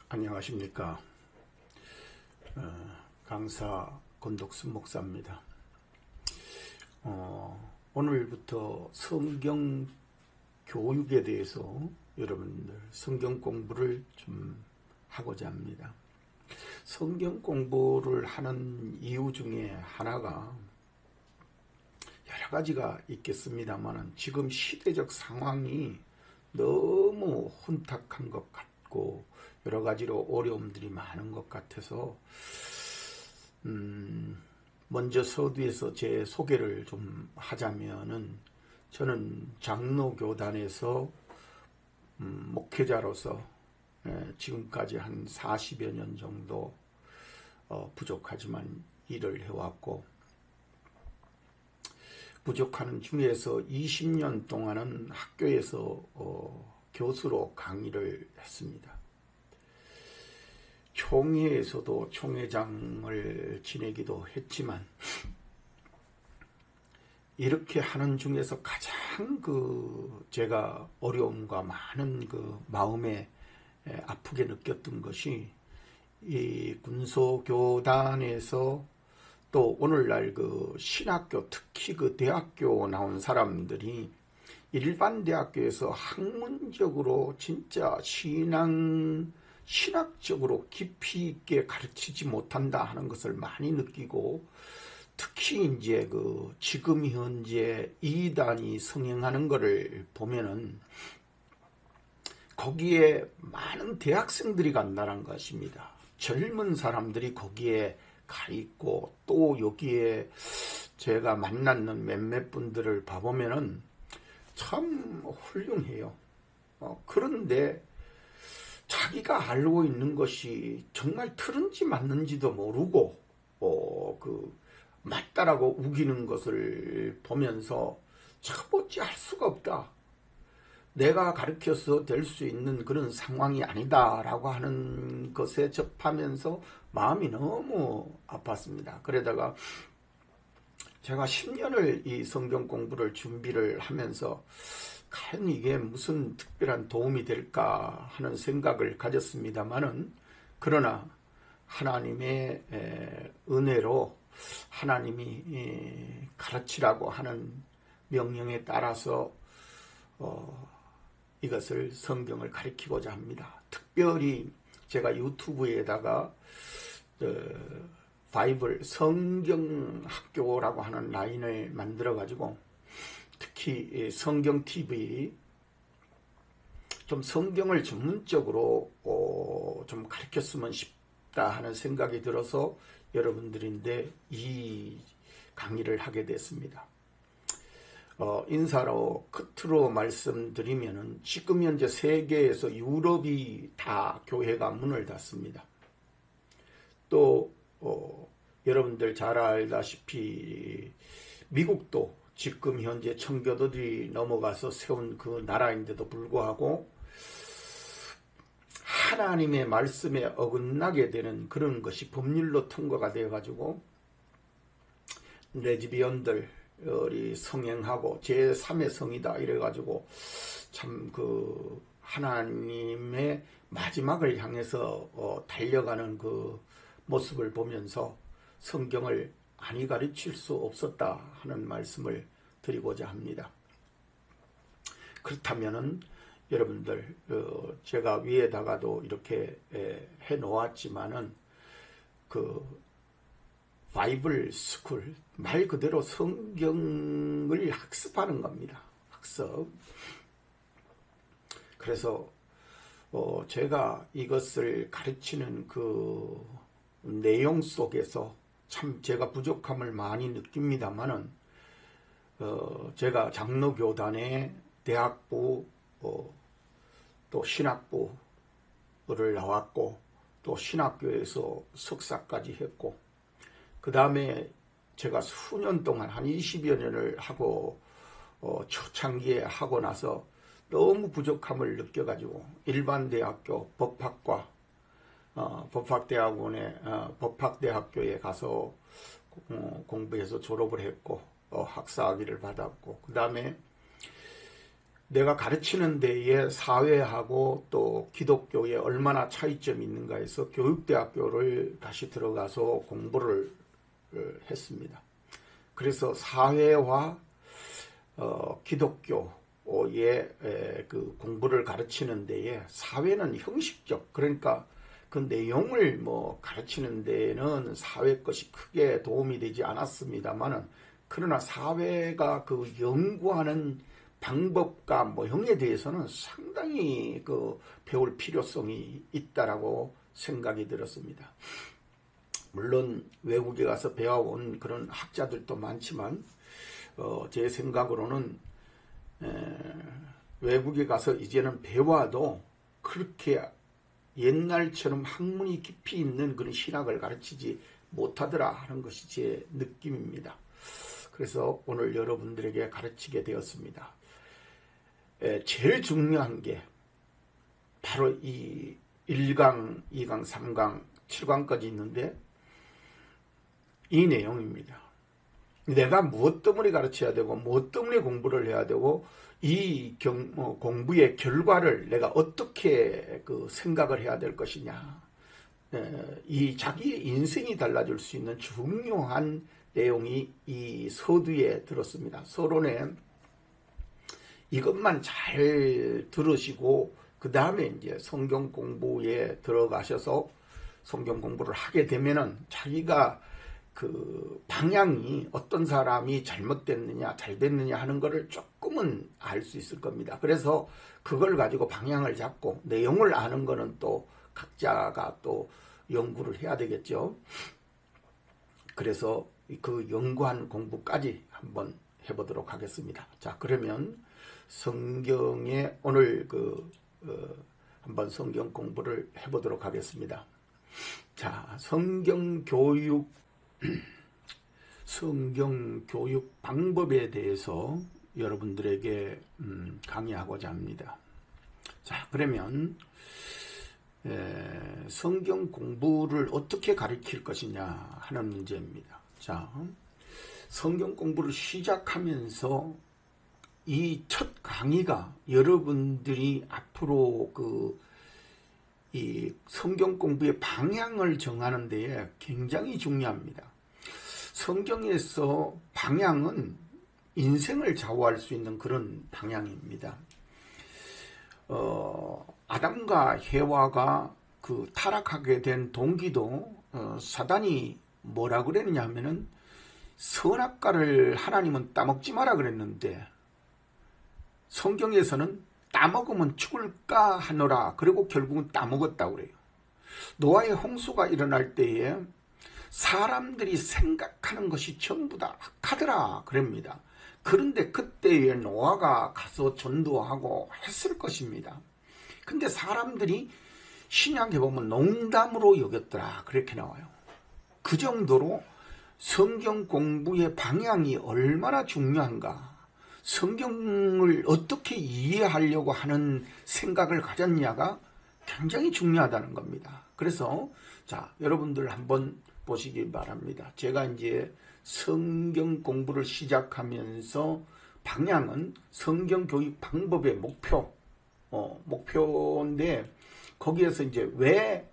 안녕하십니까. 강사 권덕순 목사입니다. 오늘부터 성경 교육에 대해서 여러분들 성경 공부를 좀 하고자 합니다. 성경 공부를 하는 이유 중에 하나가 여러 가지가 있겠습니다만 지금 시대적 상황이 너무 혼탁한 것 같고 여러 가지로 어려움들이 많은 것 같아서 먼저 서두에서 제 소개를 좀 하자면은 저는 장로교단에서 목회자로서 지금까지 한 40여 년 정도 부족하지만 일을 해왔고, 부족하는 중에서 20년 동안은 학교에서 교수로 강의를 했습니다. 총회에서도 총회장을 지내기도 했지만 이렇게 하는 중에서 가장 제가 어려움과 많은 마음에 아프게 느꼈던 것이 이 군소교단에서 또 오늘날 신학교, 특히 대학교 나온 사람들이 일반 대학교에서 학문적으로 진짜 신학적으로 깊이 있게 가르치지 못한다 하는 것을 많이 느끼고, 특히 이제 지금 현재 이단이 성행하는 것을 보면은 거기에 많은 대학생들이 간다는 것입니다. 젊은 사람들이 거기에 가 있고, 또 여기에 제가 만났는 몇몇 분들을 봐보면은 참 훌륭해요. 그런데 자기가 알고 있는 것이 정말 틀은지 맞는지도 모르고 맞다라고 우기는 것을 보면서 참 어찌 할 수가 없다. 내가 가르쳐서 될 수 있는 그런 상황이 아니다라고 하는 것에 접하면서 마음이 너무 아팠습니다. 그러다가 제가 10년을 이 성경 공부를 준비를 하면서 과연 이게 무슨 특별한 도움이 될까 하는 생각을 가졌습니다만은, 그러나 하나님의 은혜로 하나님이 가르치라고 하는 명령에 따라서 이것을 성경을 가르치고자 합니다. 특별히 제가 유튜브에다가 바이블 성경학교라고 하는 라인을 만들어 가지고, 특히 성경 TV 좀 성경을 전문적으로 좀 가르쳤으면 싶다 하는 생각이 들어서 여러분들인데 이 강의를 하게 됐습니다. 인사로 끝으로 말씀드리면은 지금 현재 세계에서 유럽이 다 교회가 문을 닫습니다. 또 여러분들 잘 알다시피 미국도 지금 현재 청교도들이 넘어가서 세운 그 나라인데도 불구하고 하나님의 말씀에 어긋나게 되는 그런 것이 법률로 통과가 되어가지고 레즈비언들이 성행하고 제3의 성이다 이래가지고 참 하나님의 마지막을 향해서 달려가는 그 모습을 보면서 성경을 많이 가르칠 수 없었다 하는 말씀을 드리고자 합니다. 그렇다면은 여러분들 제가 위에다가도 이렇게 해 놓았지만은 바이블 스쿨 말 그대로 성경을 학습하는 겁니다. 학습. 그래서 제가 이것을 가르치는 내용 속에서 참 제가 부족함을 많이 느낍니다만은 제가 장로교단의 대학부 또 신학부를 나왔고, 또 신학교에서 석사까지 했고, 그 다음에 제가 수년 동안 한 20여 년을 하고 초창기에 하고 나서 너무 부족함을 느껴가지고 일반 대학교 법학과 법학대학교에 가서 공부해서 졸업을 했고 학사학위를 받았고, 그 다음에 내가 가르치는 데에 사회하고 또 기독교에 얼마나 차이점이 있는가 해서 교육대학교를 다시 들어가서 공부를 했습니다. 그래서 사회와 기독교의 그 공부를 가르치는 데에 사회는 형식적, 그러니까 그 내용을 뭐 가르치는 데에는 사회 것이 크게 도움이 되지 않았습니다만은, 그러나 사회가 그 연구하는 방법과 모형에 대해서는 상당히 그 배울 필요성이 있다라고 생각이 들었습니다. 물론 외국에 가서 배워온 그런 학자들도 많지만 제 생각으로는 외국에 가서 이제는 배워도 그렇게 옛날처럼 학문이 깊이 있는 그런 신학을 가르치지 못하더라 하는 것이 제 느낌입니다. 그래서 오늘 여러분들에게 가르치게 되었습니다. 제일 중요한 게 바로 이 1강, 2강, 3강, 7강까지 있는데 이 내용입니다. 내가 무엇 때문에 가르쳐야 되고 무엇 때문에 공부를 해야 되고 이 공부의 결과를 내가 어떻게 그 생각을 해야 될 것이냐, 이 자기의 인생이 달라질 수 있는 중요한 내용이 이 서두에 들었습니다. 서론에 이것만 잘 들으시고 그 다음에 이제 성경 공부에 들어가셔서 성경 공부를 하게 되면은 자기가 그 방향이 어떤 사람이 잘못됐느냐 잘 됐느냐 하는 것을 조금은 알 수 있을 겁니다. 그래서 그걸 가지고 방향을 잡고 내용을 아는 거는 또 각자가 또 연구를 해야 되겠죠. 그래서 그 연구한 공부까지 한번 해보도록 하겠습니다. 자, 그러면 성경에 오늘 한번 성경 공부를 해보도록 하겠습니다. 자, 성경 교육 방법에 대해서 여러분들에게 강의하고자 합니다. 자, 그러면 성경 공부를 어떻게 가르칠 것이냐 하는 문제입니다. 자, 성경 공부를 시작하면서 이 첫 강의가 여러분들이 앞으로 이 성경 공부의 방향을 정하는 데에 굉장히 중요합니다. 성경에서 방향은 인생을 좌우할 수 있는 그런 방향입니다. 아담과 해와가 그 타락하게 된 동기도 사단이 뭐라 그랬냐 하면은 선악과를 하나님은 따먹지 마라 그랬는데 성경에서는 따먹으면 죽을까 하노라, 그리고 결국은 따먹었다고 그래요. 노아의 홍수가 일어날 때에 사람들이 생각하는 것이 전부 다 악하더라 그럽니다. 그런데 그때에 노아가 가서 전도하고 했을 것입니다. 근데 사람들이 신약에 보면 농담으로 여겼더라 그렇게 나와요. 그 정도로 성경 공부의 방향이 얼마나 중요한가, 성경을 어떻게 이해하려고 하는 생각을 가졌냐가 굉장히 중요하다는 겁니다. 그래서 자, 여러분들 한번 보시기 바랍니다. 제가 이제 성경 공부를 시작하면서 방향은 성경 교육 방법의 목표인데 거기에서 이제 왜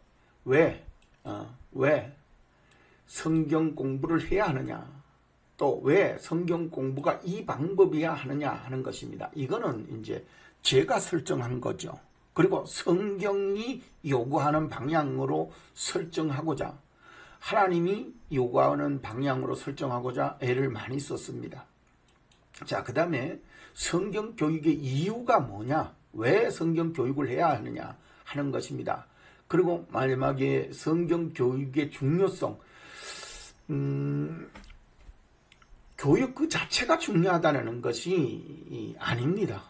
성경 공부를 해야 하느냐, 또 왜 성경 공부가 이 방법이야 하느냐 하는 것입니다. 이거는 이제 제가 설정한 거죠. 그리고 성경이 요구하는 방향으로 설정하고자, 하나님이 요구하는 방향으로 설정하고자 애를 많이 썼습니다. 자, 그 다음에 성경 교육의 이유가 뭐냐, 왜 성경 교육을 해야 하느냐 하는 것입니다. 그리고 마지막에 성경 교육의 중요성, 교육 그 자체가 중요하다는 것이 아닙니다.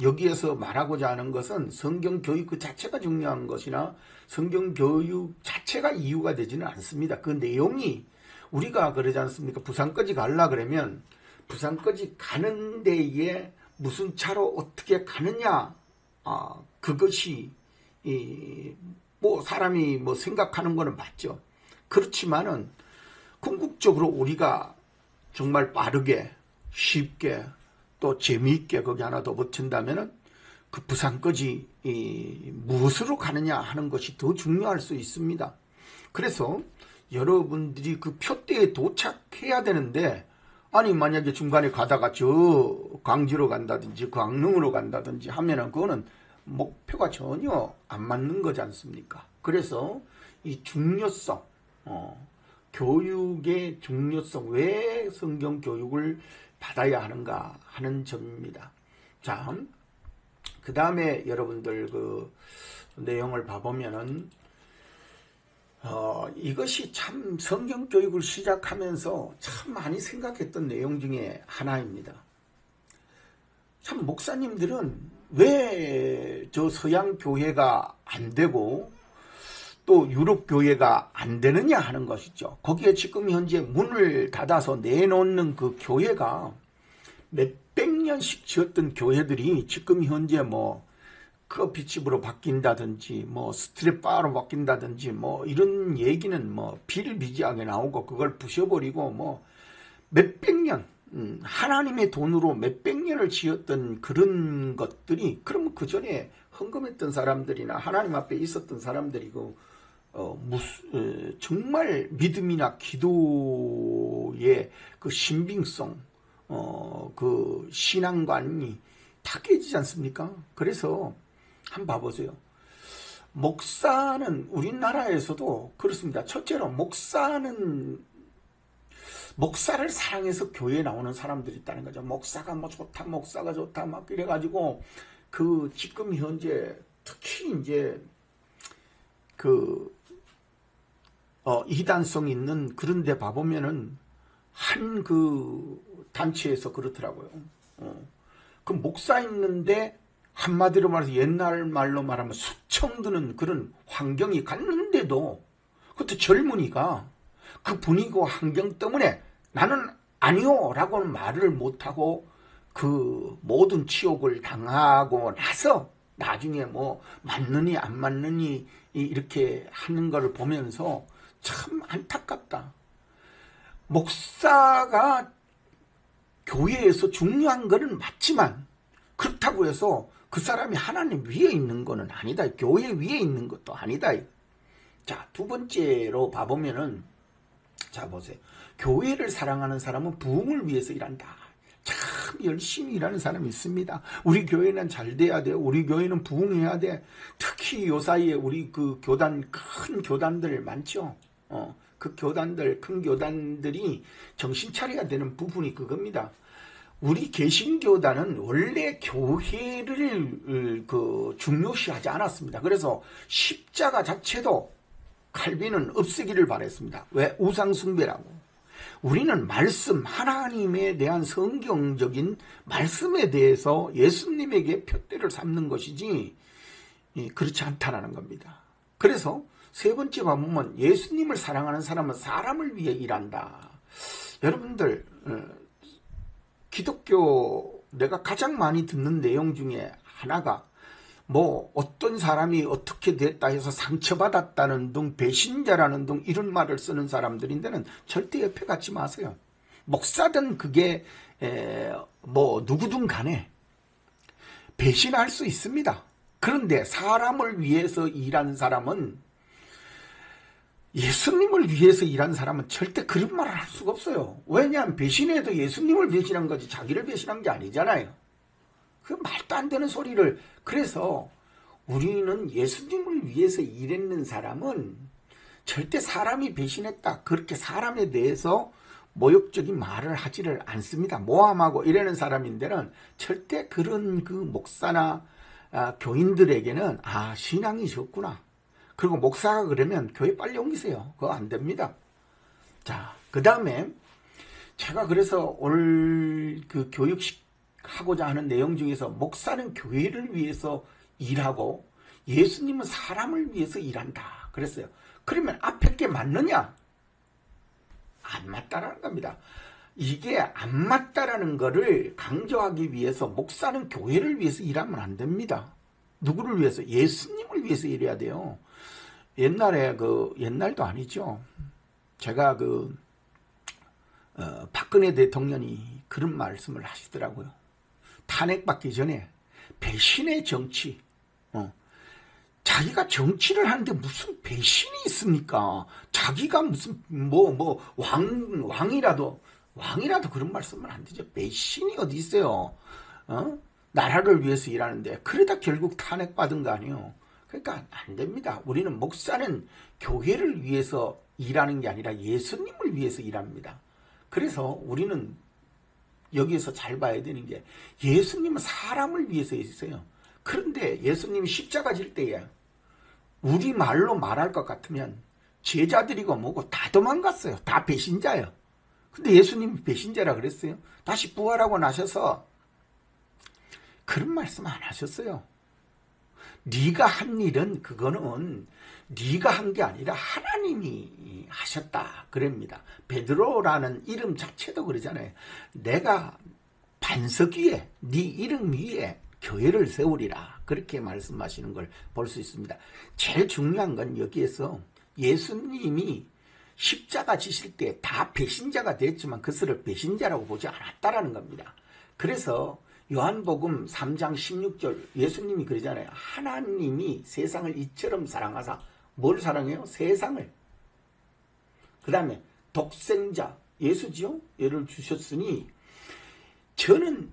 여기에서 말하고자 하는 것은 성경 교육 그 자체가 중요한 것이나 성경 교육 자체가 이유가 되지는 않습니다. 그 내용이, 우리가 그러지 않습니까? 부산까지 가려 그러면 부산까지 가는 데에 무슨 차로 어떻게 가느냐, 그것이 뭐 사람이 뭐 생각하는 거는 맞죠. 그렇지만은 궁극적으로 우리가 정말 빠르게 쉽게 또 재미있게 거기 하나 더 붙인다면은 그 부산까지 무엇으로 가느냐 하는 것이 더 중요할 수 있습니다. 그래서 여러분들이 그 표대에 도착해야 되는데, 아니 만약에 중간에 가다가 저 광주로 간다든지 광릉으로 간다든지 하면은 그거는 목표가 전혀 안 맞는 거지 않습니까? 그래서 이 중요성, 교육의 중요성, 왜 성경 교육을 받아야 하는가 하는 점입니다. 자, 그 다음에 여러분들 그 내용을 봐보면은 이것이 참 성경 교육을 시작하면서 참 많이 생각했던 내용 중에 하나입니다. 참 목사님들은 왜 저 서양 교회가 안 되고 또 유럽 교회가 안 되느냐 하는 것이죠. 거기에 지금 현재 문을 닫아서 내놓는 그 교회가 몇백 년씩 지었던 교회들이 지금 현재 뭐 커피집으로 바뀐다든지 뭐 스트릿바로 바뀐다든지 뭐 이런 얘기는 뭐 비일비재하게 나오고, 그걸 부셔버리고 뭐 몇백 년 하나님의 돈으로 몇백 년을 지었던 그런 것들이, 그러면 그 전에 헌금했던 사람들이나 하나님 앞에 있었던 사람들이 정말 믿음이나 기도의 그 신빙성, 그 신앙관이 다 깨지지 않습니까? 그래서 한번 봐보세요. 목사는 우리나라에서도 그렇습니다. 첫째로 목사를 사랑해서 교회에 나오는 사람들이 있다는 거죠. 목사가 뭐 좋다, 목사가 좋다 막 이래가지고 그 지금 현재 특히 이제 그 이단성 있는 그런 데 봐보면은 한 그 단체에서 그렇더라고요. 그 목사 있는데 한마디로 말해서 옛날 말로 말하면 수청드는 그런 환경이 갔는데도 그것도 젊은이가 그 분위기와 환경 때문에 나는 아니요 라고는 말을 못하고 그 모든 치욕을 당하고 나서 나중에 뭐 맞느니 안 맞느니 이렇게 하는 걸 보면서 참 안타깝다. 목사가 교회에서 중요한 거는 맞지만 그렇다고 해서 그 사람이 하나님 위에 있는 거는 아니다. 교회 위에 있는 것도 아니다. 자, 두 번째로 봐보면은, 자 보세요. 교회를 사랑하는 사람은 부흥을 위해서 일한다. 참 열심히 일하는 사람이 있습니다. 우리 교회는 잘 돼야 돼요. 우리 교회는 부흥해야 돼. 특히 요 사이에 우리 그 교단, 큰 교단들 많죠. 그 교단들, 큰 교단들이 정신 차려야 되는 부분이 그겁니다. 우리 개신교단은 원래 교회를 중요시하지 않았습니다. 그래서 십자가 자체도 칼빈은 없애기를 바랬습니다. 왜? 우상숭배라고. 우리는 말씀, 하나님에 대한 성경적인 말씀에 대해서 예수님에게 표대를 삼는 것이지 그렇지 않다라는 겁니다. 그래서 세 번째 보면 예수님을 사랑하는 사람은 사람을 위해 일한다. 여러분들 기독교 내가 가장 많이 듣는 내용 중에 하나가 뭐 어떤 사람이 어떻게 됐다 해서 상처받았다는 등 배신자라는 등 이런 말을 쓰는 사람들인데는 절대 옆에 갖지 마세요. 목사든 그게 뭐 누구든 간에 배신할 수 있습니다. 그런데 사람을 위해서 일하는 사람은, 예수님을 위해서 일하는 사람은 절대 그런 말을 할 수가 없어요. 왜냐하면 배신해도 예수님을 배신한 거지 자기를 배신한 게 아니잖아요. 그 말도 안 되는 소리를. 그래서 우리는 예수님을 위해서 일했는 사람은 절대 사람이 배신했다, 그렇게 사람에 대해서 모욕적인 말을 하지를 않습니다. 모함하고 이러는 사람인데는 절대 그런 그 목사나 교인들에게는 신앙이 적구나, 그리고 목사가 그러면 교회 빨리 옮기세요, 그거 안 됩니다. 자, 그 다음에 제가 그래서 오늘 그 교육하고자 하는 내용 중에서 목사는 교회를 위해서 일하고 예수님은 사람을 위해서 일한다 그랬어요. 그러면 앞에 게 맞느냐? 안 맞다라는 겁니다. 이게 안 맞다라는 거를 강조하기 위해서 목사는 교회를 위해서 일하면 안 됩니다. 누구를 위해서? 예수님을 위해서 일해야 돼요. 옛날에 옛날도 아니죠. 제가 박근혜 대통령이 그런 말씀을 하시더라고요. 탄핵받기 전에 배신의 정치, 자기가 정치를 하는데 무슨 배신이 있습니까? 자기가 무슨 왕이라도 그런 말씀은 안 되죠. 배신이 어디 있어요? 나라를 위해서 일하는데 그러다 결국 탄핵받은 거 아니에요. 그러니까 안 됩니다. 우리는 목사는 교회를 위해서 일하는 게 아니라 예수님을 위해서 일합니다. 그래서 우리는 여기에서 잘 봐야 되는 게, 예수님은 사람을 위해서 있어요. 그런데 예수님이 십자가 질 때에 우리 말로 말할 것 같으면 제자들이고 뭐고 다 도망갔어요. 다 배신자예요. 근데 예수님이 배신자라 그랬어요? 다시 부활하고 나셔서 그런 말씀 안 하셨어요. 네가 한 일은 그거는 네가 한 게 아니라 하나님이 하셨다 그럽니다. 베드로라는 이름 자체도 그러잖아요. 내가 반석 위에, 네 이름 위에 교회를 세우리라, 그렇게 말씀하시는 걸 볼 수 있습니다. 제일 중요한 건 여기에서 예수님이 십자가 지실 때 다 배신자가 됐지만 그것을 배신자라고 보지 않았다라는 겁니다. 그래서 요한복음 3장 16절 예수님이 그러잖아요. 하나님이 세상을 이처럼 사랑하사, 뭘 사랑해요? 세상을. 그 다음에 독생자 예수지요? 얘를 주셨으니 저는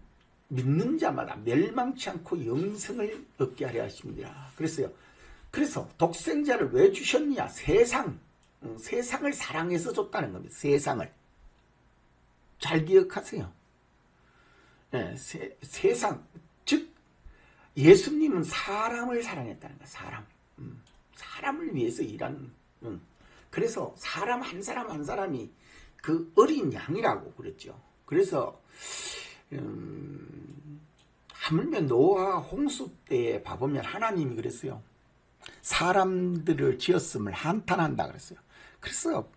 믿는 자마다 멸망치 않고 영생을 얻게 하려 하십니다. 그래서 독생자를 왜 주셨냐? 세상을 사랑해서 줬다는 겁니다. 세상을. 잘 기억하세요. 네, 세상, 즉 예수님은 사람을 사랑했다는 거야. 사람을 위해서 일하는. 그래서 사람 한 사람이 그 어린 양이라고 그랬죠. 그래서 하물며 노아 홍수 때에 봐보면 하나님이 그랬어요. 사람들을 지었음을 한탄한다 그랬어요. 그래서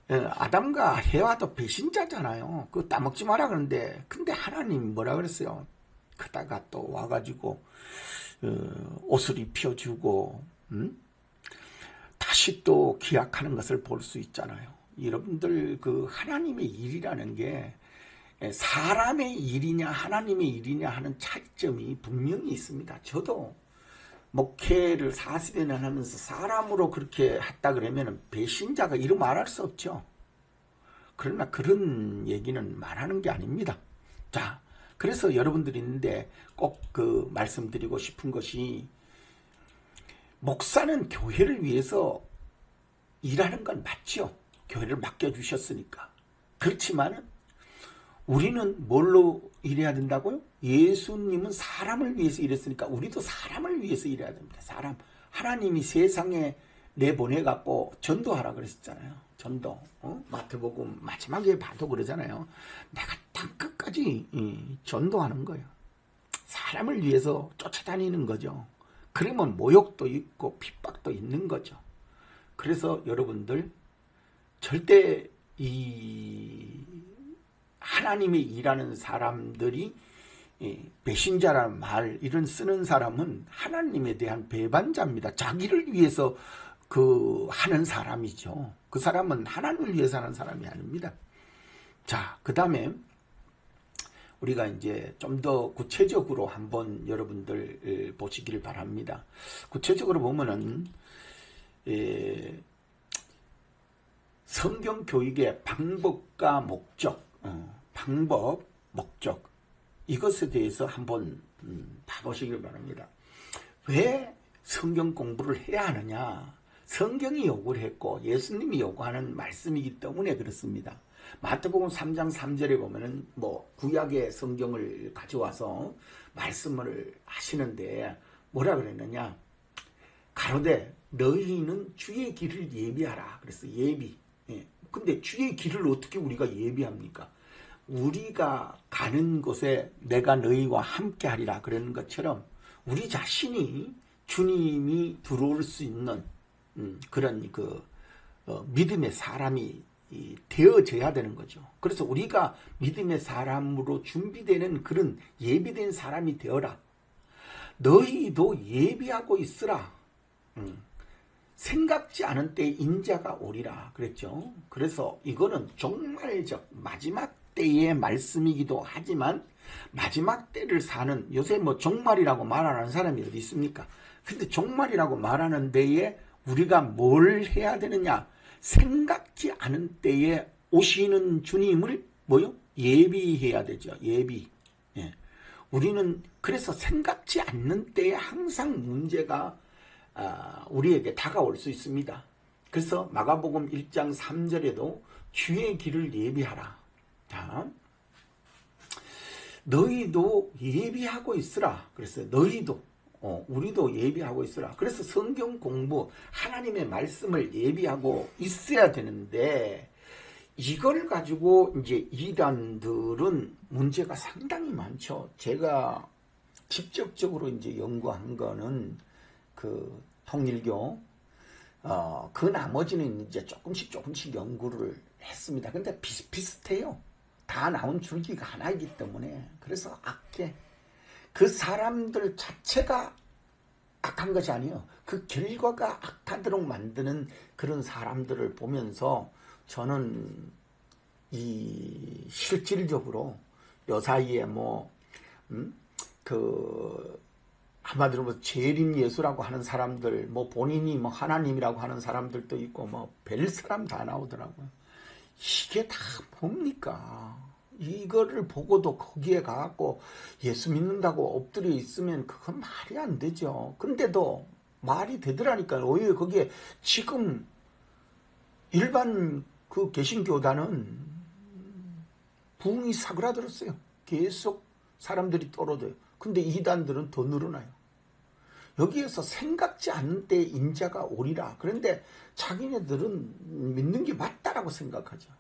아담과 해와도 배신자잖아요. 그거 따먹지 마라 그러는데, 근데 하나님이 뭐라 그랬어요? 그다가 또 와가지고 옷을 입혀주고 다시 또 기약하는 것을 볼 수 있잖아요. 여러분들 그 하나님의 일이라는 게 사람의 일이냐 하나님의 일이냐 하는 차이점이 분명히 있습니다. 저도 목회를 40여년 하면서 사람으로 그렇게 했다 그러면 배신자가 이루 말할 수 없죠. 그러나 그런 얘기는 말하는 게 아닙니다. 자, 그래서 여러분들이 있는데 꼭 그 말씀드리고 싶은 것이, 목사는 교회를 위해서 일하는 건 맞죠. 교회를 맡겨주셨으니까. 그렇지만 우리는 뭘로 일해야 된다고요? 예수님은 사람을 위해서 일했으니까 우리도 사람을 위해서 일해야 됩니다. 사람. 하나님이 세상에 내보내갖고 전도하라 그랬었잖아요. 전도. 마태복음 마지막에 봐도 그러잖아요. 내가 땅끝까지 전도하는 거예요. 사람을 위해서 쫓아다니는 거죠. 그러면 모욕도 있고 핍박도 있는 거죠. 그래서 여러분들 절대 하나님이 일하는 사람들이 배신자라는 말 이런 쓰는 사람은 하나님에 대한 배반자입니다. 자기를 위해서 하는 사람이죠. 그 사람은 하나님을 위해서 하는 사람이 아닙니다. 자, 그 다음에 우리가 이제 좀 더 구체적으로 한번 여러분들 보시기를 바랍니다. 구체적으로 보면은 성경 교육의 방법과 목적, 목적, 이것에 대해서 한번 봐보시길 바랍니다. 왜 성경 공부를 해야 하느냐? 성경이 요구를 했고 예수님이 요구하는 말씀이기 때문에 그렇습니다. 마태복음 3장 3절에 보면은 구약의 성경을 가져와서 말씀을 하시는데 뭐라 그랬느냐? 가로되 너희는 주의 길을 예비하라. 그래서 예비. 근데 주의 길을 어떻게 우리가 예비합니까? 우리가 가는 곳에 내가 너희와 함께 하리라 그러는 것처럼 우리 자신이 주님이 들어올 수 있는 그런 믿음의 사람이 되어져야 되는 거죠. 그래서 우리가 믿음의 사람으로 준비되는 그런 예비된 사람이 되어라. 너희도 예비하고 있으라. 생각지 않은 때 인자가 오리라 그랬죠. 그래서 이거는 종말적 마지막 때의 말씀이기도 하지만 마지막 때를 사는, 요새 뭐 종말이라고 말하는 사람이 어디 있습니까? 근데 종말이라고 말하는 데에 우리가 뭘 해야 되느냐? 생각지 않은 때에 오시는 주님을 뭐요? 예비해야 되죠. 예비. 예. 우리는 그래서 생각지 않는 때에 항상 문제가 우리에게 다가올 수 있습니다. 그래서 마가복음 1장 3절에도 주의 길을 예비하라. 자, 너희도 예비하고 있으라. 그래서 너희도 우리도 예비하고 있으라. 그래서 성경 공부, 하나님의 말씀을 예비하고 있어야 되는데 이걸 가지고 이제 이단들은 문제가 상당히 많죠. 제가 직접적으로 이제 연구한 거는 그 통일교, 그 나머지는 이제 조금씩 연구를 했습니다. 근데 비슷비슷해요. 다 나온 줄기가 하나이기 때문에. 그래서 악해. 그 사람들 자체가 악한 것이 아니에요. 그 결과가 악하도록 만드는 그런 사람들을 보면서 저는 이 실질적으로 요 사이에 한마디로 뭐 재림 예수라고 하는 사람들, 뭐 본인이 뭐 하나님이라고 하는 사람들도 있고 뭐 별 사람 다 나오더라고요. 이게 다 뭡니까? 이거를 보고도 거기에 가갖고 예수 믿는다고 엎드려 있으면 그건 말이 안 되죠. 근데도 말이 되더라니까요. 오히려 거기에 지금 일반 그 개신교단은 부흥이 사그라들었어요. 계속 사람들이 떨어져요. 근데 이단들은 더 늘어나요. 여기에서 생각지 않은 때 인자가 오리라. 그런데 자기네들은 믿는 게 맞다라고 생각하죠.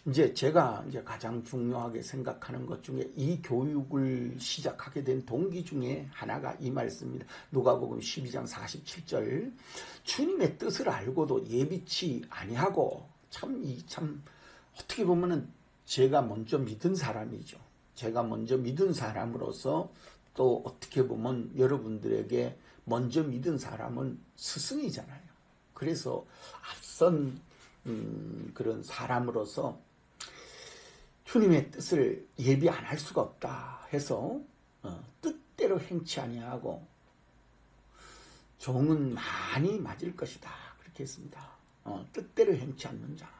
이제 제가 이제 가장 중요하게 생각하는 것 중에 이 교육을 시작하게 된 동기 중에 하나가 이 말씀입니다. 누가복음 12장 47절. 주님의 뜻을 알고도 예비치 아니하고 참 어떻게 보면은 제가 먼저 믿은 사람이죠. 제가 먼저 믿은 사람으로서 또 어떻게 보면 여러분들에게 먼저 믿은 사람은 스승이잖아요. 그래서 앞선 그런 사람으로서 주님의 뜻을 예비 안 할 수가 없다 해서 뜻대로 행치 아니하고 종은 많이 맞을 것이다 그렇게 했습니다. 뜻대로 행치 않는 자.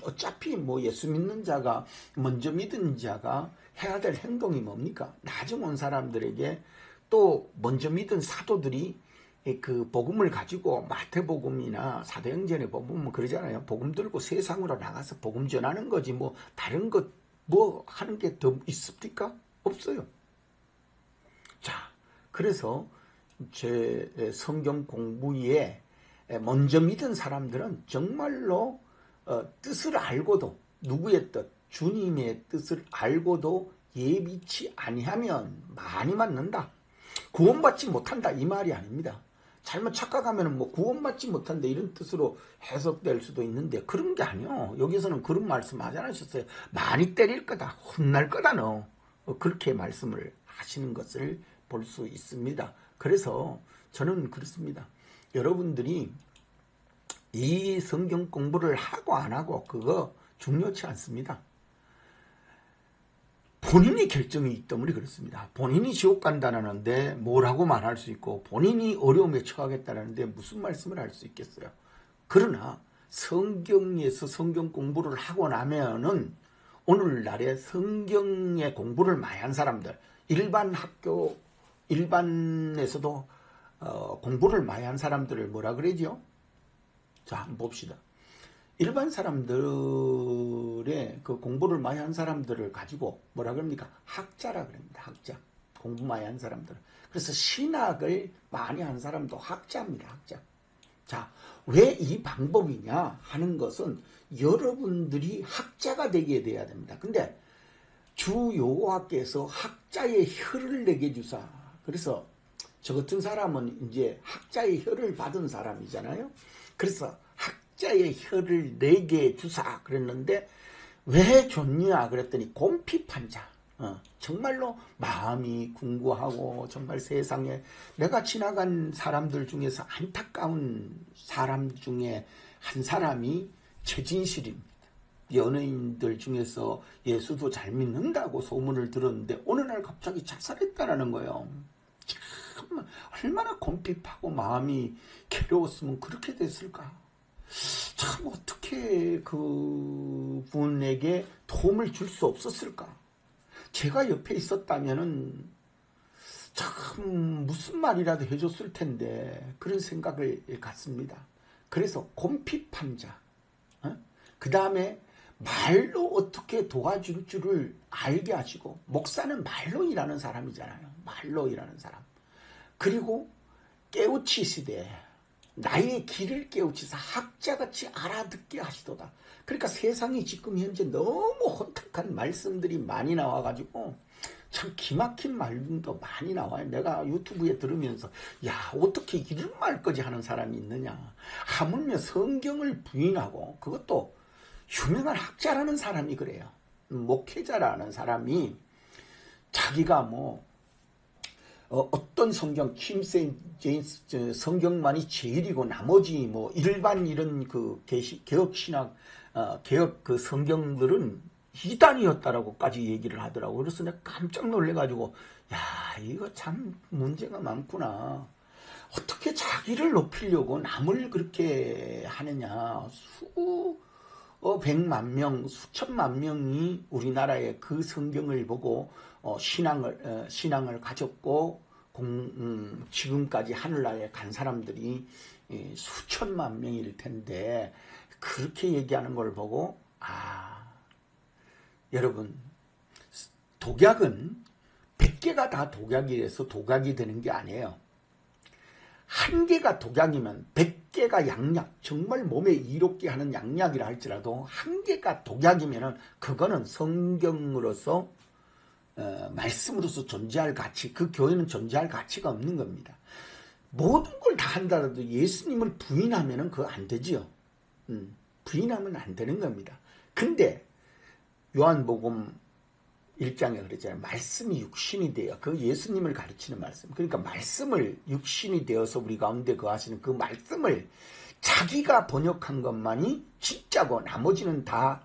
어차피 뭐 예수 믿는 자가 먼저 믿은 자가 해야 될 행동이 뭡니까? 나중 온 사람들에게 또 먼저 믿은 사도들이 그 복음을 가지고 마태복음이나 사도행전에 보면 그러잖아요. 복음 들고 세상으로 나가서 복음 전하는 거지 뭐 다른 것 뭐 하는 게 더 있습니까? 없어요. 자, 그래서 제 성경 공부에 먼저 믿은 사람들은 정말로 뜻을 알고도 누구의 뜻? 주님의 뜻을 알고도 예비치 아니하면 많이 맞는다. 구원받지 못한다 이 말이 아닙니다. 잘못 착각하면 뭐 구원받지 못한다 이런 뜻으로 해석될 수도 있는데 그런 게 아니요. 여기서는 그런 말씀 하지 않으셨어요. 많이 때릴 거다. 혼날 거다 너. 그렇게 말씀을 하시는 것을 볼 수 있습니다. 그래서 저는 그렇습니다. 여러분들이 이 성경 공부를 하고 안 하고 그거 중요치 않습니다. 본인이 결정이 있기 때문에 그렇습니다. 본인이 지옥 간다는데 뭐라고 말할 수 있고 본인이 어려움에 처하겠다는데 무슨 말씀을 할 수 있겠어요. 그러나 성경에서 성경 공부를 하고 나면은 오늘날에 성경의 공부를 많이 한 사람들, 일반 학교, 일반에서도 공부를 많이 한 사람들을 뭐라 그러죠? 자, 한번 봅시다. 일반 사람들의 그 공부를 많이 한 사람들을 가지고 뭐라 그럽니까? 학자라 그럽니다. 학자. 공부 많이 한 사람들. 그래서 신학을 많이 한 사람도 학자입니다. 학자. 자, 왜 이 방법이냐 하는 것은 여러분들이 학자가 되게 돼야 됩니다. 근데 주 여호와께서 학자의 혀를 내게 주사. 그래서 저 같은 사람은 이제 학자의 혀를 받은 사람이잖아요. 그래서 학자의 혀를 내게 주사 그랬는데 왜 줬냐 그랬더니 곰핍한 자. 정말로 마음이 궁구하고 정말 세상에 내가 지나간 사람들 중에서 안타까운 사람 중에 한 사람이 최진실입니다. 연예인들 중에서 예수도 잘 믿는다고 소문을 들었는데 어느 날 갑자기 자살했다라는 거예요. 참 얼마나 곰핍하고 마음이 괴로웠으면 그렇게 됐을까. 참 어떻게 그분에게 도움을 줄 수 없었을까. 제가 옆에 있었다면은 참 무슨 말이라도 해줬을 텐데 그런 생각을 갖습니다. 그래서 곰핍한 자, 그 다음에 말로 어떻게 도와줄 줄을 알게 하시고, 목사는 말로 일하는 사람이잖아요. 말로 일하는 사람. 그리고 깨우치시되 나의 길을 깨우치사 학자같이 알아듣게 하시도다. 그러니까 세상이 지금 현재 너무 혼탁한 말씀들이 많이 나와가지고 참 기막힌 말도 많이 나와요. 내가 유튜브에 들으면서 야 어떻게 이런 말까지 하는 사람이 있느냐. 하물며 성경을 부인하고, 그것도 유명한 학자라는 사람이 그래요. 목회자라는 사람이 자기가 뭐 어떤 성경, 킴세인스 성경만이 제일이고 나머지 뭐 일반 이런 그 개혁 신학 개혁 그 성경들은 이단이었다라고까지 얘기를 하더라고. 그래서 내가 깜짝 놀래가지고 야 이거 참 문제가 많구나. 어떻게 자기를 높이려고 남을 그렇게 하느냐. 백만 명, 수천만 명이 우리나라의 그 성경을 보고 신앙을 가졌고 지금까지 하늘나라에 간 사람들이 수천만 명일 텐데 그렇게 얘기하는 걸 보고 여러분 독약은 100개가 다 독약이라서 독약이 되는 게 아니에요. 한 개가 독약이면 100개가 양약, 정말 몸에 이롭게 하는 양약이라 할지라도 한 개가 독약이면 그거는 성경으로서 말씀으로서 존재할 가치, 그 교회는 존재할 가치가 없는 겁니다. 모든 걸 다 한다라도 예수님을 부인하면 그거 안 되지요. 부인하면 안 되는 겁니다. 근데 요한복음 1장에 그랬잖아요. 말씀이 육신이 되어, 그 예수님을 가르치는 말씀. 그러니까 말씀을 육신이 되어서 우리 가운데 거하시는 그 말씀을 자기가 번역한 것만이 진짜고 나머지는 다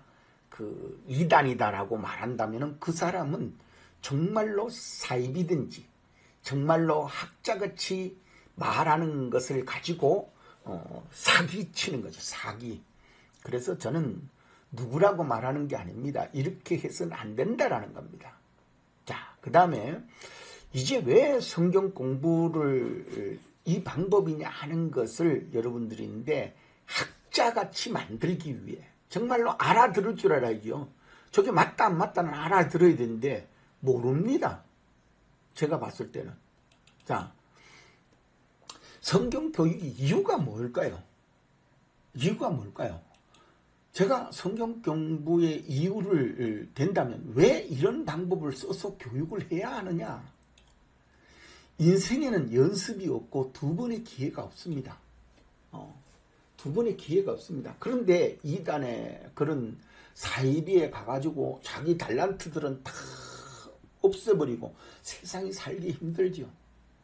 그 이단이다라고 말한다면 그 사람은 정말로 사입이든지 정말로 학자같이 말하는 것을 가지고 사기치는 거죠. 사기. 그래서 저는 누구라고 말하는 게 아닙니다. 이렇게 해서는 안 된다라는 겁니다. 자, 그 다음에 이제 왜 성경 공부를 이 방법이냐 하는 것을 여러분들인데 학자같이 만들기 위해 정말로 알아들을 줄 알아야죠. 저게 맞다 안 맞다는 알아들어야 되는데 모릅니다. 제가 봤을 때는. 자, 성경 교육이 이유가 뭘까요? 이유가 뭘까요? 제가 성경 공부의 이유를 된다면 왜 이런 방법을 써서 교육을 해야 하느냐? 인생에는 연습이 없고 두 번의 기회가 없습니다. 두 번의 기회가 없습니다. 그런데 이단의 그런 사이비에 가가지고 자기 달란트들은 다 없애버리고 세상이 살기 힘들죠.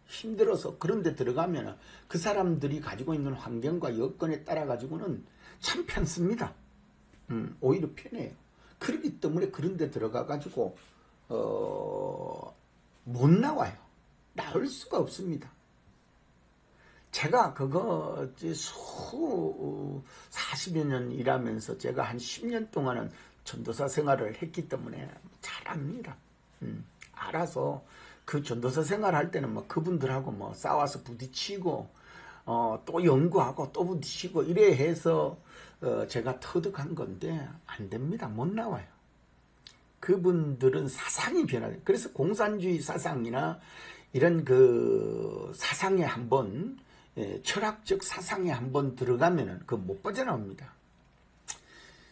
힘들어서 그런 데 들어가면 그 사람들이 가지고 있는 환경과 여건에 따라 가지고는 참 편습니다. 오히려 편해요. 그렇기 때문에 그런 데 들어가 가지고 못 나와요. 나올 수가 없습니다. 제가 그거 40여 년 일하면서 제가 한 10년 동안은 전도사 생활을 했기 때문에 잘 압니다. 알아서 그 전도사 생활할 때는 뭐 그분들하고 뭐 싸워서 부딪히고 또 연구하고 또 부딪히고 이래 해서 제가 터득한 건데 안 됩니다. 못 나와요. 그분들은 사상이 변화돼요. 그래서 공산주의 사상이나 이런 그 사상에 한번 철학적 사상에 한번 들어가면은 그 못 빠져나옵니다.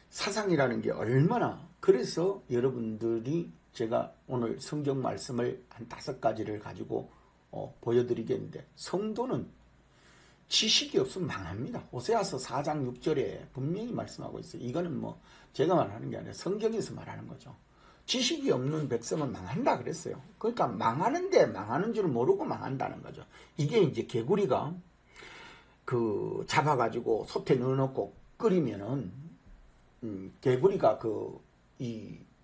사상이라는 게 얼마나. 그래서 여러분들이 제가 오늘 성경 말씀을 한 5가지를 가지고 보여드리겠는데, 성도는 지식이 없으면 망합니다. 호세아서 4장 6절에 분명히 말씀하고 있어요. 이거는 뭐 제가 말하는 게 아니라 성경에서 말하는 거죠. 지식이 없는 백성은 망한다 그랬어요. 그러니까 망하는데 망하는 줄 모르고 망한다는 거죠. 이게 이제 개구리가 그 잡아가지고 솥에 넣어놓고 끓이면은 개구리가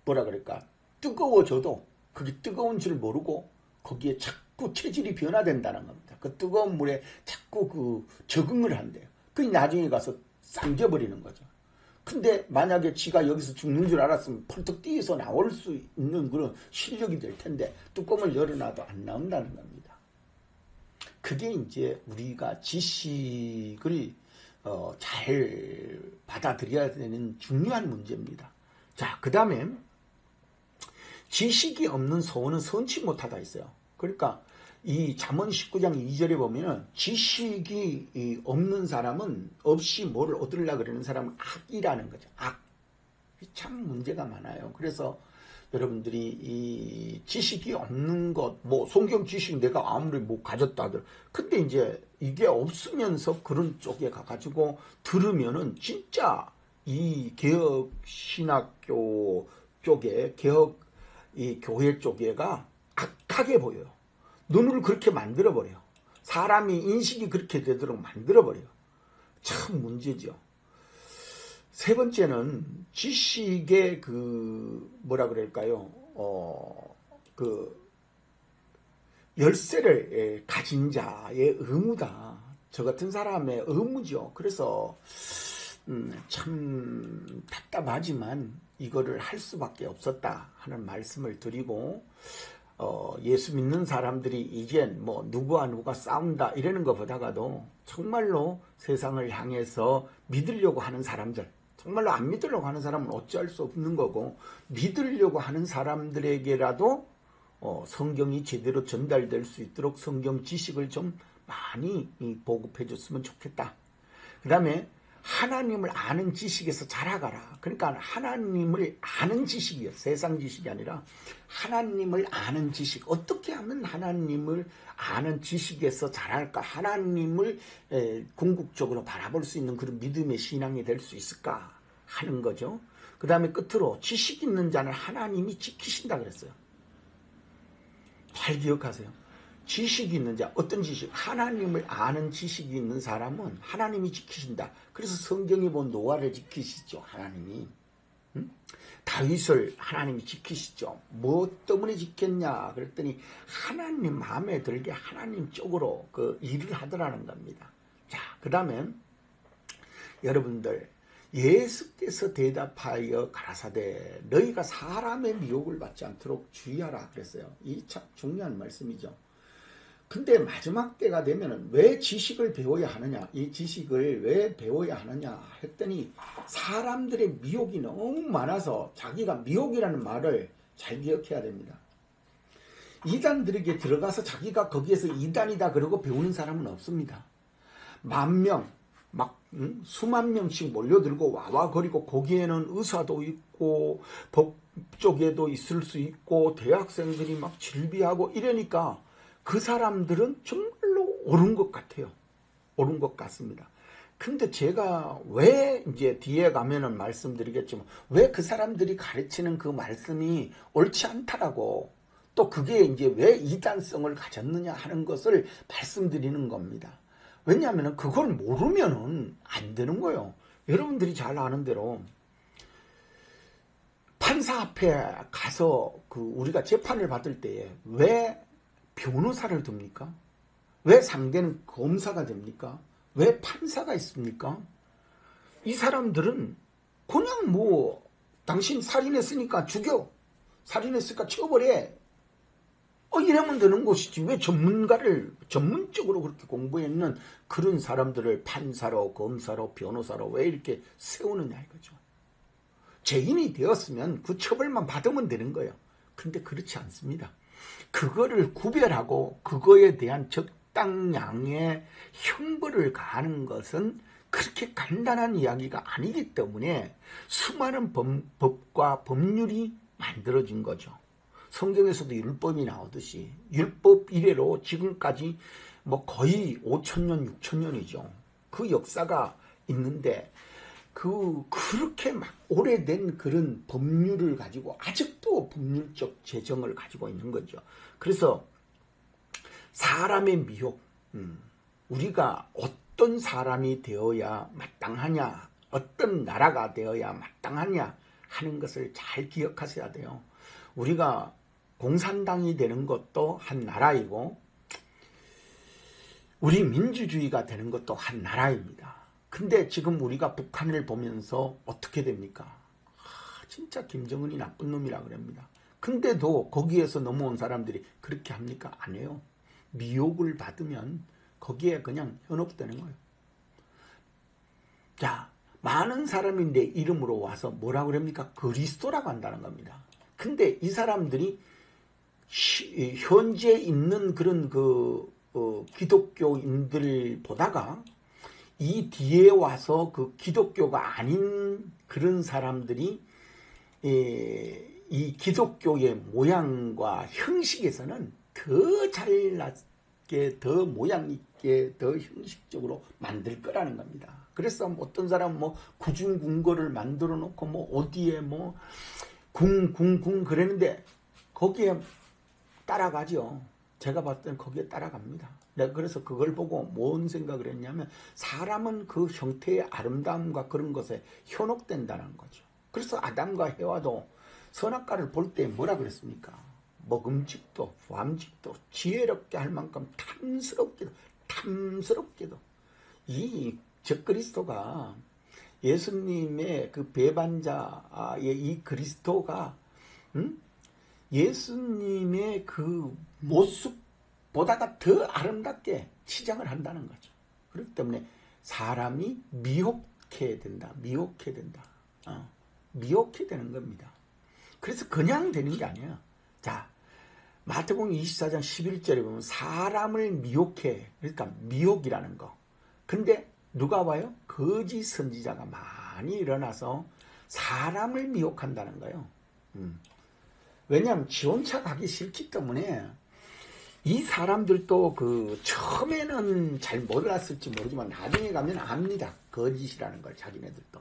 뭐라 그럴까, 뜨거워져도 그게 뜨거운 줄 모르고 거기에 자꾸 체질이 변화된다는 겁니다. 그 뜨거운 물에 자꾸 적응을 한대요. 그게 나중에 가서 잠겨버리는 거죠. 근데 만약에 지가 여기서 죽는 줄 알았으면 펄떡 뛰어서 나올 수 있는 그런 실력이 될 텐데 뚜껑을 열어놔도 안 나온다는 겁니다. 그게 이제 우리가 지식을 잘 받아들여야 되는 중요한 문제입니다. 자, 그 다음에 지식이 없는 소원은 선치 못하다 있어요. 그러니까 이 잠언 19장 2절에 보면 지식이 없는 사람은 없이 뭘 얻으려고 그러는 사람은 악이라는 거죠. 악. 참 문제가 많아요. 그래서 여러분들이 이 지식이 없는 것, 뭐 성경 지식 내가 아무리 뭐 가졌다 하더라도 근데 이제 이게 없으면서 그런 쪽에 가가지고 들으면은 진짜 이 개혁 신학교 쪽에 개혁 이 교회 쪽에가 악하게 보여요. 눈을 그렇게 만들어버려요. 사람이 인식이 그렇게 되도록 만들어버려요. 참 문제죠. 세 번째는 지식의 뭐라 그럴까요? 열쇠를 가진 자의 의무다. 저 같은 사람의 의무죠. 그래서 참 답답하지만 이거를 할 수밖에 없었다 하는 말씀을 드리고 예수 믿는 사람들이 이젠 뭐 누가 싸운다 이러는 것보다가도 정말로 세상을 향해서 믿으려고 하는 사람들, 정말로 안 믿으려고 하는 사람은 어찌할 수 없는 거고 믿으려고 하는 사람들에게라도 성경이 제대로 전달될 수 있도록 성경 지식을 좀 많이 보급해 줬으면 좋겠다. 그 다음에 하나님을 아는 지식에서 자라가라. 그러니까 하나님을 아는 지식이요. 세상 지식이 아니라 하나님을 아는 지식. 어떻게 하면 하나님을 아는 지식에서 자랄까? 하나님을 궁극적으로 바라볼 수 있는 그런 믿음의 신앙이 될 수 있을까? 하는 거죠. 그 다음에 끝으로 지식 있는 자는 하나님이 지키신다 그랬어요. 잘 기억하세요. 지식이 있는 자, 어떤 지식? 하나님을 아는 지식이 있는 사람은 하나님이 지키신다. 그래서 성경이 본 노아를 지키시죠. 하나님이. 다윗을 하나님이 지키시죠. 뭐 때문에 지켰냐? 그랬더니 하나님 마음에 들게 하나님 쪽으로 그 일을 하더라는 겁니다. 자, 그 다음에 여러분들 예수께서 대답하여 가라사대 너희가 사람의 미혹을 받지 않도록 주의하라 그랬어요. 이 참 중요한 말씀이죠. 근데 마지막 때가 되면은 왜 지식을 배워야 하느냐? 이 지식을 왜 배워야 하느냐? 했더니 사람들의 미혹이 너무 많아서 자기가 미혹이라는 말을 잘 기억해야 됩니다. 이단들에게 들어가서 자기가 거기에서 이단이다 그러고 배우는 사람은 없습니다. 10,000명, 수만 명씩 몰려들고 와와거리고 거기에는 의사도 있고 법 쪽에도 있을 수 있고 대학생들이 막 질비하고 이러니까 그 사람들은 정말로 옳은 것 같아요. 옳은 것 같습니다. 근데 제가 왜 이제 뒤에 가면은 말씀드리겠지만 왜 그 사람들이 가르치는 그 말씀이 옳지 않다라고 또 그게 이제 왜 이단성을 가졌느냐 하는 것을 말씀드리는 겁니다. 왜냐하면 그걸 모르면은 안 되는 거예요. 여러분들이 잘 아는 대로 판사 앞에 가서 우리가 재판을 받을 때에 왜 변호사를 둡니까? 왜 상대는 검사가 됩니까? 왜 판사가 있습니까? 이 사람들은 그냥 뭐 당신 살인했으니까 죽여, 살인했으니까 쳐버려, 이러면 되는 것이지 왜 전문적으로 그렇게 공부했는 그런 사람들을 판사로 검사로 변호사로 왜 이렇게 세우느냐 이거죠. 죄인이 되었으면 그 처벌만 받으면 되는 거예요. 근데 그렇지 않습니다. 그거를 구별하고 그거에 대한 적당량의 형벌을 가하는 것은 그렇게 간단한 이야기가 아니기 때문에 수많은 법과 법률이 만들어진 거죠. 성경에서도 율법이 나오듯이 율법 이래로 지금까지 뭐 거의 5,000년, 6,000년이죠. 그 역사가 있는데 그렇게 막 오래된 그런 법률을 가지고 아직도 법률적 재정을 가지고 있는 거죠. 그래서 사람의 미혹, 우리가 어떤 사람이 되어야 마땅하냐, 어떤 나라가 되어야 마땅하냐 하는 것을 잘 기억하셔야 돼요. 우리가 공산당이 되는 것도 한 나라이고 우리 민주주의가 되는 것도 한 나라입니다. 근데 지금 우리가 북한을 보면서 어떻게 됩니까? 진짜 김정은이 나쁜 놈이라 그럽니다. 근데도 거기에서 넘어온 사람들이 그렇게 합니까? 안 해요. 미혹을 받으면 거기에 그냥 현혹되는 거예요. 자, 많은 사람이 내 이름으로 와서 뭐라고 그럽니까? 그리스도라고 한다는 겁니다. 근데 이 사람들이 현재 있는 그런 기독교인들 보다가 이 뒤에 와서 그 기독교가 아닌 그런 사람들이 이 기독교의 모양과 형식에서는 더 잘나게, 더 모양 있게, 더 형식적으로 만들 거라는 겁니다. 그래서 어떤 사람은 뭐 구중궁궐을 만들어 놓고 뭐 어디에 뭐 궁 그랬는데 거기에 따라가죠. 제가 봤을 때는 거기에 따라갑니다. 내가 그래서 그걸 보고 뭔 생각을 했냐면 사람은 그 형태의 아름다움과 그런 것에 현혹된다는 거죠. 그래서 아담과 해와도 선악과를 볼 때 뭐라 그랬습니까? 먹음직도 부함직도 지혜롭게 할 만큼 탐스럽게도 이 적그리스도가 예수님의 그 배반자의 이 그리스도가 예수님의 그 모습보다가 더 아름답게 치장을 한다는 거죠. 그렇기 때문에 사람이 미혹해 된다. 미혹해 되는 겁니다. 그래서 그냥 되는 게 아니에요. 자, 마태복음 24장 11절에 보면 사람을 미혹해. 그러니까 미혹이라는 거. 근데 누가 와요? 거짓 선지자가 많이 일어나서 사람을 미혹한다는 거예요. 왜냐하면 지원차 가기 싫기 때문에 이 사람들도 그 처음에는 잘 몰랐을지 모르지만 나중에 가면 압니다. 거짓이라는 걸 자기네들도.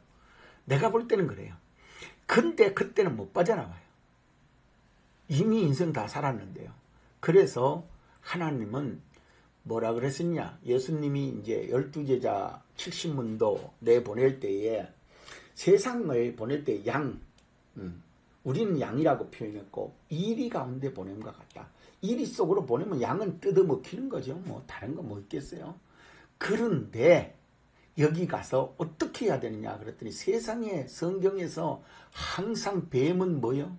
내가 볼 때는 그래요. 근데 그때는 못 빠져나와요. 이미 인생 다 살았는데요. 그래서 하나님은 뭐라 그랬었냐? 예수님이 이제 12제자 70문도 내보낼 때에 세상을 보낼 때 우리는 양이라고 표현했고 이리 가운데 보냄과 같다. 이리 속으로 보내면 양은 뜯어먹히는 거죠. 뭐 다른 거 뭐 있겠어요. 그런데 여기 가서 어떻게 해야 되느냐 그랬더니 세상에 성경에서 항상 뱀은 뭐요?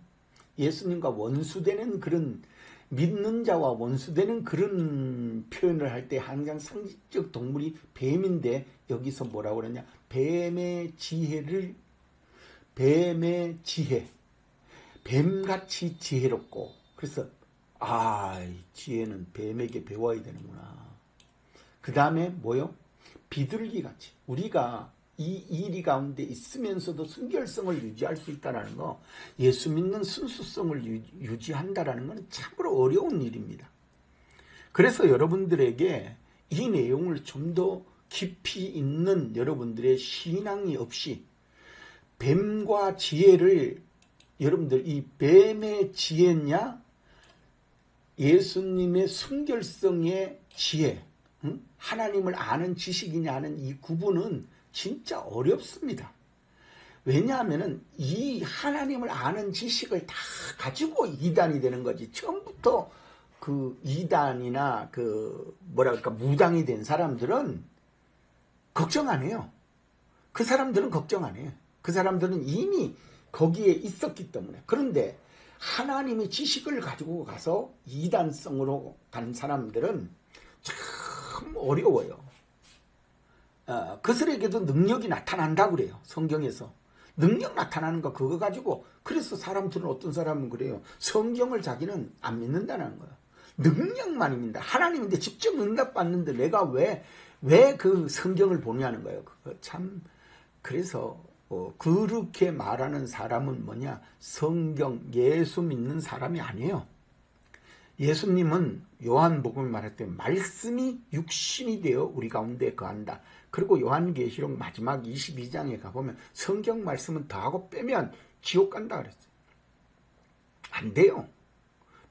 예수님과 원수되는 그런 믿는 자와 원수되는 그런 표현을 할 때 항상 상징적 동물이 뱀인데 여기서 뭐라고 그러냐? 뱀의 지혜 뱀같이 지혜롭고 그래서 지혜는 뱀에게 배워야 되는구나. 그 다음에 뭐요? 비둘기같이 우리가 이 이리 가운데 있으면서도 순결성을 유지할 수 있다는 거, 예수 믿는 순수성을 유지한다는 건 참으로 어려운 일입니다. 그래서 여러분들에게 이 내용을 좀 더 깊이 있는 여러분들의 신앙이 없이 뱀과 지혜를 여러분들 이 뱀의 지혜냐 예수님의 순결성의 지혜 하나님을 아는 지식이냐는 이 구분은 진짜 어렵습니다. 왜냐하면 이 하나님을 아는 지식을 다 가지고 이단이 되는 거지. 처음부터 그 이단이나 무당이 된 사람들은 걱정 안 해요. 그 사람들은 걱정 안 해요. 그 사람들은 이미 거기에 있었기 때문에. 그런데 하나님의 지식을 가지고 가서 이단성으로 간 사람들은 참 어려워요. 그들에게도 능력이 나타난다고 그래요. 성경에서. 능력 나타나는 거 그거 가지고 그래서 사람들은 어떤 사람은 그래요. 성경을 자기는 안 믿는다는 거예요. 능력만입니다. 하나님인데 직접 응답받는데 내가 왜 그 성경을 보냐는 거예요. 그거 참 그래서 그렇게 말하는 사람은 뭐냐? 성경 예수 믿는 사람이 아니에요. 예수님은 요한복음을 말할 때 말씀이 육신이 되어 우리 가운데 거한다. 그리고 요한계시록 마지막 22장에 가보면 성경 말씀은 더하고 빼면 지옥 간다 그랬어요. 안 돼요.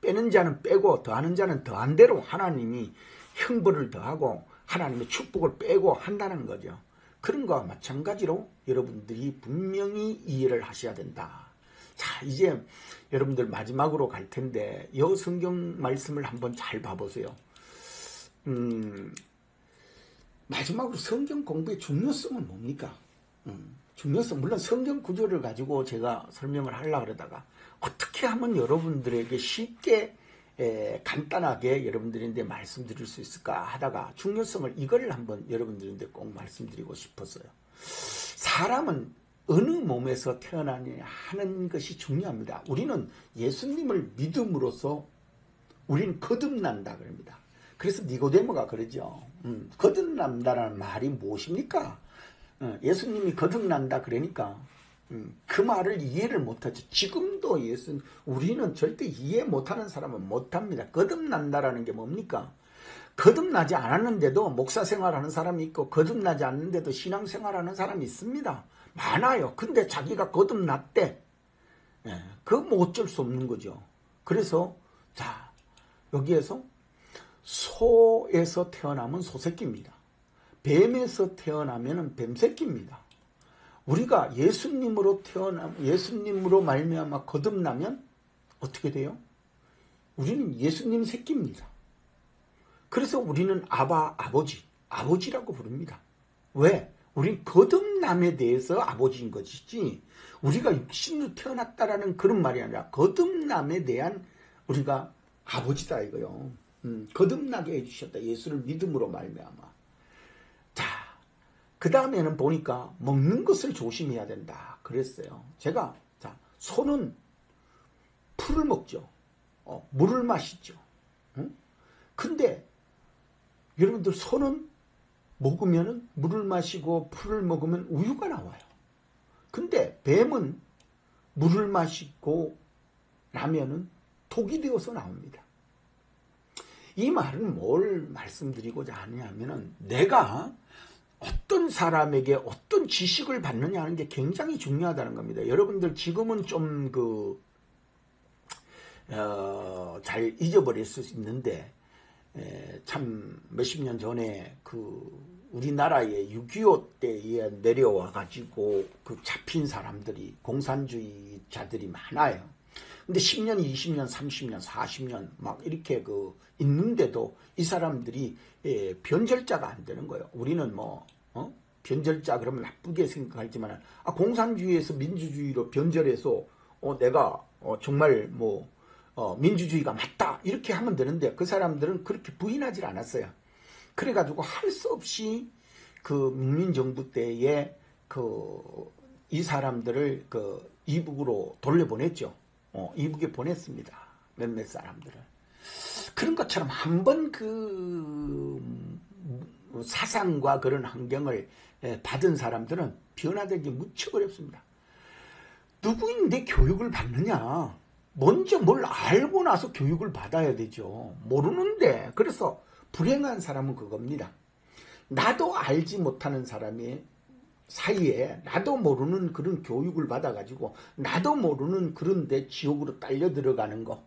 빼는 자는 빼고 더하는 자는 더한 대로 하나님이 형벌을 더하고 하나님의 축복을 빼고 한다는 거죠. 그런 거와 마찬가지로 여러분들이 분명히 이해를 하셔야 된다. 자, 이제 여러분들 마지막으로 갈 텐데 이 성경 말씀을 한번 잘 봐보세요. 마지막으로 성경 공부의 중요성은 뭡니까? 중요성, 물론 성경 구조를 가지고 제가 설명을 하려고 그러다가 어떻게 하면 여러분들에게 쉽게 간단하게 여러분들인데 말씀드릴 수 있을까 하다가 중요성을 이거를 한번 여러분들인데 꼭 말씀드리고 싶었어요. 사람은 어느 몸에서 태어나느냐 하는 것이 중요합니다. 우리는 예수님을 믿음으로써 우리는 거듭난다 그럽니다. 그래서 니고데모가 그러죠. 거듭난다라는 말이 무엇입니까? 예수님이 거듭난다 그러니까 그 말을 이해를 못하죠. 지금도 우리는 절대 이해 못하는 사람은 못합니다. 거듭난다라는 게 뭡니까? 거듭나지 않았는데도 목사 생활하는 사람이 있고 거듭나지 않는데도 신앙생활하는 사람이 있습니다. 많아요. 근데 자기가 거듭났대. 그거 뭐 어쩔 수 없는 거죠. 그래서 자, 여기에서 소에서 태어나면 소새끼입니다. 뱀에서 태어나면 뱀새끼입니다. 우리가 예수님으로 말미암아 거듭나면 어떻게 돼요? 우리는 예수님 새끼입니다. 그래서 우리는 아버지라고 부릅니다. 왜? 우린 거듭남에 대해서 아버지인 것이지 우리가 육신으로 태어났다라는 그런 말이 아니라 거듭남에 대한 우리가 아버지다 이거요. 거듭나게 해주셨다. 예수를 믿음으로 말미암아. 자, 그 다음에는 보니까 먹는 것을 조심해야 된다 그랬어요. 제가 자, 소는 풀을 먹죠. 물을 마시죠. 근데 여러분들 소는 먹으면 물을 마시고 풀을 먹으면 우유가 나와요. 근데 뱀은 물을 마시고 나면은 독이 되어서 나옵니다. 이 말은 뭘 말씀드리고자 하냐면은 내가 어떤 사람에게 어떤 지식을 받느냐 하는 게 굉장히 중요하다는 겁니다. 여러분들 지금은 좀 잘 잊어버릴 수 있는데 참 몇십 년 전에 우리나라에 6.25 때에 내려와 가지고 잡힌 사람들이 공산주의자들이 많아요. 근데 10년, 20년, 30년, 40년 막 이렇게 있는데도 이 사람들이 변절자가 안 되는 거예요. 우리는 변절자 그러면 나쁘게 생각하지만 공산주의에서 민주주의로 변절해서 내가 정말 민주주의가 맞다 이렇게 하면 되는데 그 사람들은 그렇게 부인하지 않았어요. 그래가지고 할 수 없이 민민정부 때에 이 사람들을 이북으로 돌려보냈죠. 이북에 보냈습니다. 몇몇 사람들을. 그런 것처럼 한번 사상과 그런 환경을 받은 사람들은 변화되기 무척 어렵습니다. 누구인데 교육을 받느냐? 먼저 뭘 알고 나서 교육을 받아야 되죠. 모르는데. 그래서 불행한 사람은 그겁니다. 나도 알지 못하는 사람의 사이에 나도 모르는 그런 교육을 받아가지고 나도 모르는 그런데 지옥으로 딸려 들어가는 거,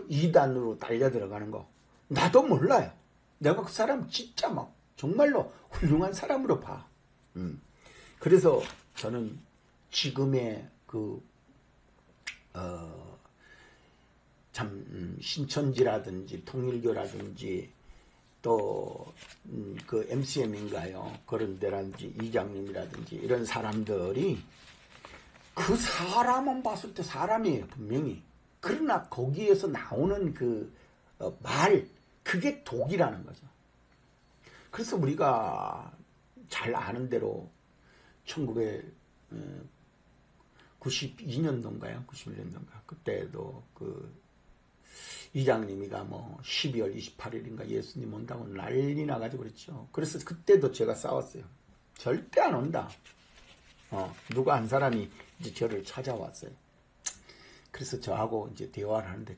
이단으로 딸려 들어가는 거 나도 몰라요. 내가 그 사람 진짜 정말로 훌륭한 사람으로 봐. 그래서 저는 지금의 신천지라든지 통일교라든지 또 MCM인가요? 그런 데라든지 이장님이라든지 이런 사람들이 그 사람은 봤을 때 사람이에요, 분명히. 그러나 거기에서 나오는 그게 독이라는 거죠. 그래서 우리가 잘 아는 대로 1992년도인가요? 91년도인가? 그때도 이장님이가 12월 28일인가 예수님 온다고 난리 나가지고 그랬죠. 그래서 그때도 제가 싸웠어요. 절대 안 온다. 누가 한 사람이 이제 저를 찾아왔어요. 그래서 저하고 이제 대화를 하는데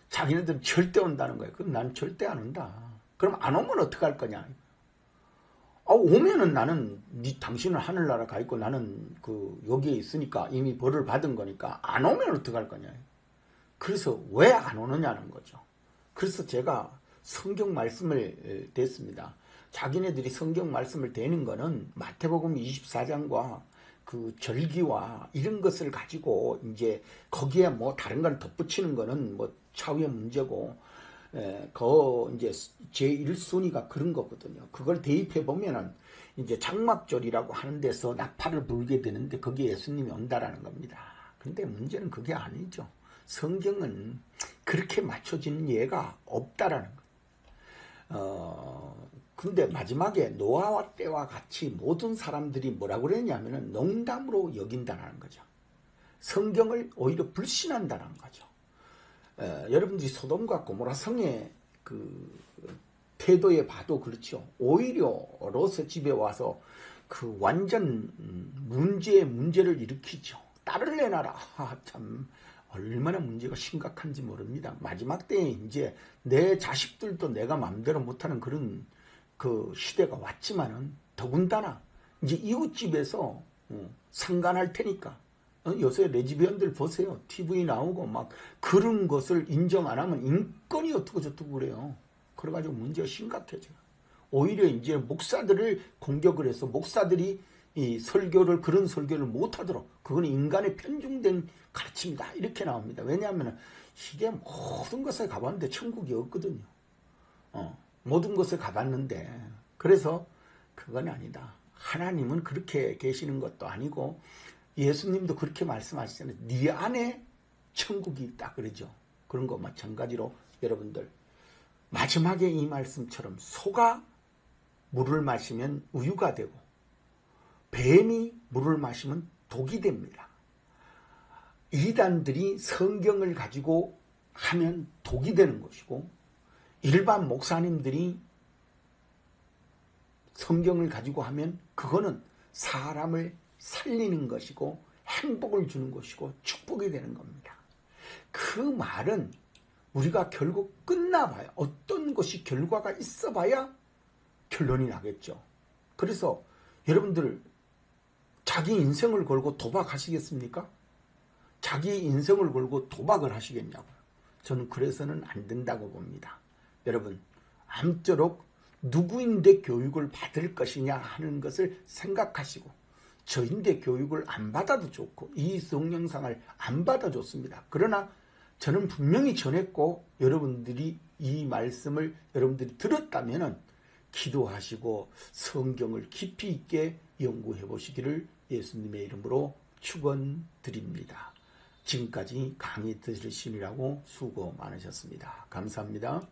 자기네들은 절대 온다는 거예요. 그럼 난 절대 안 온다. 그럼 안 오면 어떡할 거냐? 오면은 당신은 하늘나라 가 있고 나는 여기에 있으니까 이미 벌을 받은 거니까 안 오면 어떡할 거냐? 그래서 왜 안 오느냐는 거죠. 그래서 제가 성경 말씀을 댔습니다. 자기네들이 성경 말씀을 대는 거는 마태복음 24장과 그 절기와 이런 것을 가지고 이제 거기에 뭐 다른 걸 덧붙이는 거는 뭐 차후의 문제고, 이제 제1순위가 그런 거거든요. 그걸 대입해 보면은 이제 장막절이라고 하는 데서 나팔을 불게 되는데 거기에 예수님이 온다라는 겁니다. 근데 문제는 그게 아니죠. 성경은 그렇게 맞춰지는 예가 없다라는 거예요. 근데 마지막에 노아와 때와 같이 모든 사람들이 뭐라고 그랬냐면은 농담으로 여긴다는 거죠. 성경을 오히려 불신한다는 거죠. 여러분들이 소돔과 고모라 성의 그 태도에 봐도 그렇죠. 오히려 롯의 집에 와서 그 완전 문제를 일으키죠. 딸을 내놔라. 참 얼마나 문제가 심각한지 모릅니다. 마지막 때에 이제 내 자식들도 내가 마음대로 못하는 그런 그 시대가 왔지만은 더군다나 이제 이웃집에서 상간할 테니까, 요새 레즈비언들 보세요. TV 나오고 막 그런 것을 인정 안 하면 인권이 어떻고 저떻고 그래요. 그래가지고 문제가 심각해져요. 오히려 이제 목사들을 공격을 해서 목사들이 이 그런 설교를 못하도록, 그건 인간의 편중된 가르침이다 이렇게 나옵니다. 왜냐하면 이게 모든 것을 가봤는데 천국이 없거든요. 모든 것을 가봤는데, 그래서 그건 아니다. 하나님은 그렇게 계시는 것도 아니고 예수님도 그렇게 말씀하시잖아요. 네 안에 천국이 있다 그러죠. 그런 거 마찬가지로 여러분들 마지막에 이 말씀처럼 소가 물을 마시면 우유가 되고 뱀이 물을 마시면 독이 됩니다. 이단들이 성경을 가지고 하면 독이 되는 것이고, 일반 목사님들이 성경을 가지고 하면 그거는 사람을 살리는 것이고 행복을 주는 것이고 축복이 되는 겁니다. 그 말은 우리가 결국 끝나봐야, 어떤 것이 결과가 있어봐야 결론이 나겠죠. 그래서 여러분들 자기 인생을 걸고 도박하시겠습니까? 자기 인생을 걸고 도박을 하시겠냐고요. 저는 그래서는 안 된다고 봅니다. 여러분, 아무쪼록 누구인데 교육을 받을 것이냐 하는 것을 생각하시고, 저인데 교육을 안 받아도 좋고 이 동영상을 안 받아 좋습니다. 그러나 저는 분명히 전했고 여러분들이 이 말씀을 여러분들이 들었다면 기도하시고 성경을 깊이 있게 연구해 보시기를 예수님의 이름으로 축원드립니다. 지금까지 강의 들으시느라고 수고 많으셨습니다. 감사합니다.